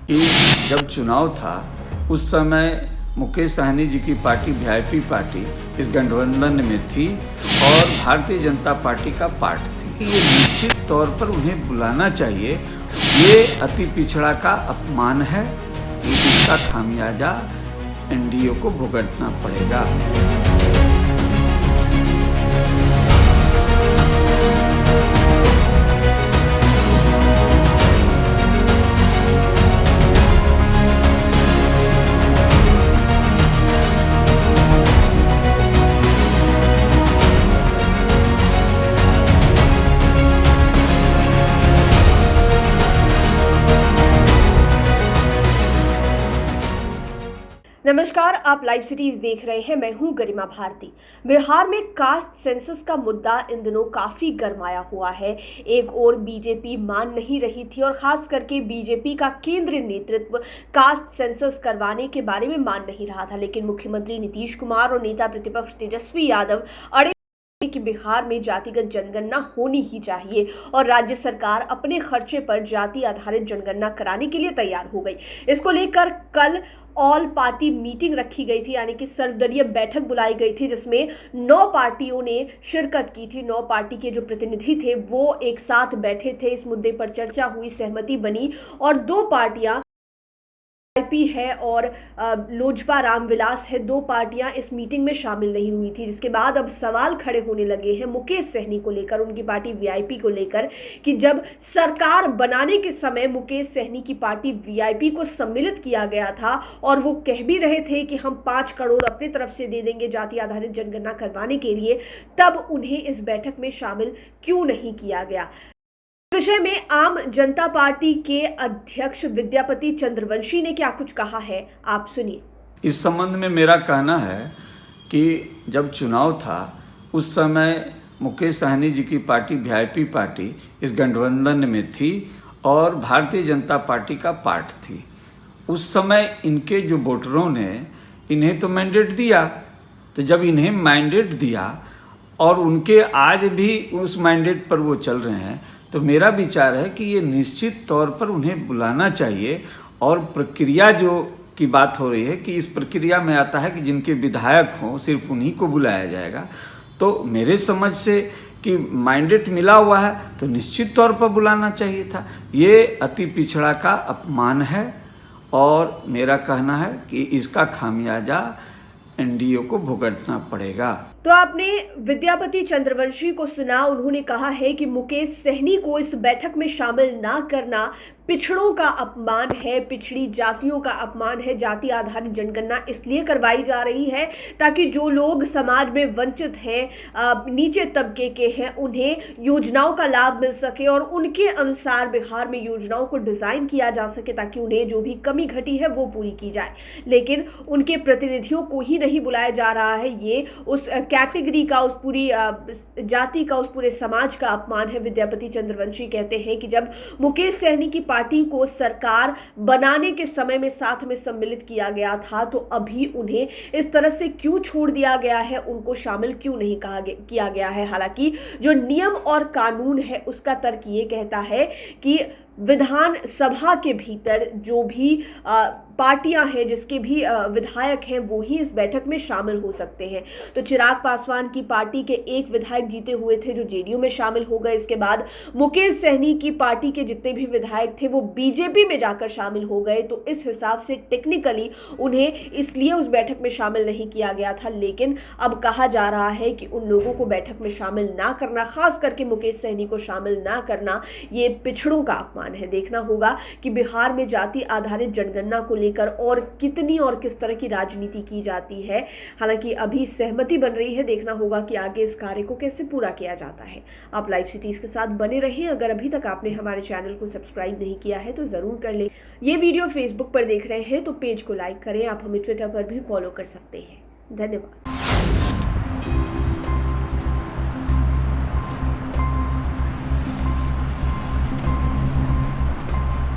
कि जब चुनाव था उस समय मुकेश सहनी जी की पार्टी वीआईपी पार्टी इस गठबंधन में थी और भारतीय जनता पार्टी का पार्ट थी। ये निश्चित तौर पर उन्हें बुलाना चाहिए। ये अति पिछड़ा का अपमान है, इसका खामियाजा एनडीए को भुगतना पड़ेगा। नमस्कार, आप लाइव सिटीज देख रहे हैं। मैं हूं गरिमा भारती। बिहार में कास्ट सेंसस का मुद्दा इन दिनों काफी गरमाया हुआ है। एक और बीजेपी मान नहीं रही थी और खास करके बीजेपी का केंद्रीय नेतृत्व कास्ट सेंसस करवाने के बारे में मान नहीं रहा था, लेकिन मुख्यमंत्री नीतीश कुमार और नेता प्रतिपक्ष तेजस्वी यादव अड़े कि बिहार में जातिगत जनगणना होनी ही चाहिए और राज्य सरकार अपने खर्चे पर जाति आधारित जनगणना कराने के लिए तैयार हो गई। इसको लेकर कल ऑल पार्टी मीटिंग रखी गई थी, यानी कि सर्वदलीय बैठक बुलाई गई थी, जिसमें 9 पार्टियों ने शिरकत की थी। 9 पार्टी के जो प्रतिनिधि थे वो एक साथ बैठे थे। इस मुद्दे पर चर्चा हुई, सहमति बनी और 2 पार्टियां वीआईपी है और लोजपा रामविलास है, 2 पार्टियां इस मीटिंग में शामिल नहीं हुई थी। जिसके बाद अब सवाल खड़े होने लगे हैं मुकेश सहनी को लेकर, उनकी पार्टी वीआईपी को लेकर, कि जब सरकार बनाने के समय मुकेश सहनी की पार्टी वीआईपी को सम्मिलित किया गया था और वो कह भी रहे थे कि हम 5 करोड़ अपनी तरफ से दे देंगे जाति आधारित जनगणना करवाने के लिए, तब उन्हें इस बैठक में शामिल क्यों नहीं किया गया। विषय में आम जनता पार्टी के अध्यक्ष विद्यापति चंद्रवंशी ने क्या कुछ कहा है, आप सुनिए। इस संबंध में मेरा कहना है कि जब चुनाव था उस समय मुकेश सहनी जी की पार्टी वीआईपी पार्टी इस गठबंधन में थी और भारतीय जनता पार्टी का पार्ट थी। उस समय इनके जो वोटरों ने इन्हें तो मैंडेट दिया, तो जब इन्हें मैंडेट दिया और उनके आज भी उस मैंडेट पर वो चल रहे हैं, तो मेरा विचार है कि ये निश्चित तौर पर उन्हें बुलाना चाहिए। और प्रक्रिया जो की बात हो रही है कि इस प्रक्रिया में आता है कि जिनके विधायक हों सिर्फ उन्हीं को बुलाया जाएगा, तो मेरे समझ से कि मैंडेट मिला हुआ है तो निश्चित तौर पर बुलाना चाहिए था। ये अति पिछड़ा का अपमान है और मेरा कहना है कि इसका खामियाजा एनडीए को भुगतना पड़ेगा। तो आपने विद्यापति चंद्रवंशी को सुना। उन्होंने कहा है कि मुकेश सहनी को इस बैठक में शामिल ना करना पिछड़ों का अपमान है, पिछड़ी जातियों का अपमान है। जाति आधारित जनगणना इसलिए करवाई जा रही है ताकि जो लोग समाज में वंचित हैं, नीचे तबके के हैं, उन्हें योजनाओं का लाभ मिल सके और उनके अनुसार बिहार में योजनाओं को डिजाइन किया जा सके ताकि उन्हें जो भी कमी घटी है वो पूरी की जाए। लेकिन उनके प्रतिनिधियों को ही नहीं बुलाया जा रहा है। ये उस कैटेगरी का, उस पूरी जाति का, उस पूरे समाज का अपमान है। विद्यापति चंद्रवंशी कहते हैं कि जब मुकेश सहनी की पार्टी को सरकार बनाने के समय में साथ में सम्मिलित किया गया था, तो अभी उन्हें इस तरह से क्यों छोड़ दिया गया है, उनको शामिल क्यों नहीं किया गया है। हालांकि जो नियम और कानून है उसका तर्क ये कहता है कि विधान सभा के भीतर जो भी पार्टियां हैं, जिसके भी विधायक हैं, वो ही इस बैठक में शामिल हो सकते हैं। तो चिराग पासवान की पार्टी के एक विधायक जीते हुए थे जो जेडीयू में शामिल हो गए। इसके बाद मुकेश सहनी की पार्टी के जितने भी विधायक थे वो बीजेपी में जाकर शामिल हो गए। तो इस हिसाब से टेक्निकली उन्हें इसलिए उस बैठक में शामिल नहीं किया गया था। लेकिन अब कहा जा रहा है कि उन लोगों को बैठक में शामिल ना करना, खास करके मुकेश सहनी को शामिल ना करना, ये पिछड़ों का अपमान है। देखना होगा कि बिहार में जाति आधारित जनगणना को लेकर और कितनी और किस तरह की राजनीति की जाती है। हालांकि अभी सहमति बन रही है, देखना होगा कि आगे इस कार्य को कैसे पूरा किया जाता है। आप लाइव सिटीज के साथ बने रहें। अगर अभी तक आपने हमारे चैनल को सब्सक्राइब नहीं किया है तो जरूर कर लें। ये वीडियो फेसबुक पर देख रहे हैं तो पेज को लाइक करें। आप हमें ट्विटर पर भी फॉलो कर सकते हैं। धन्यवाद।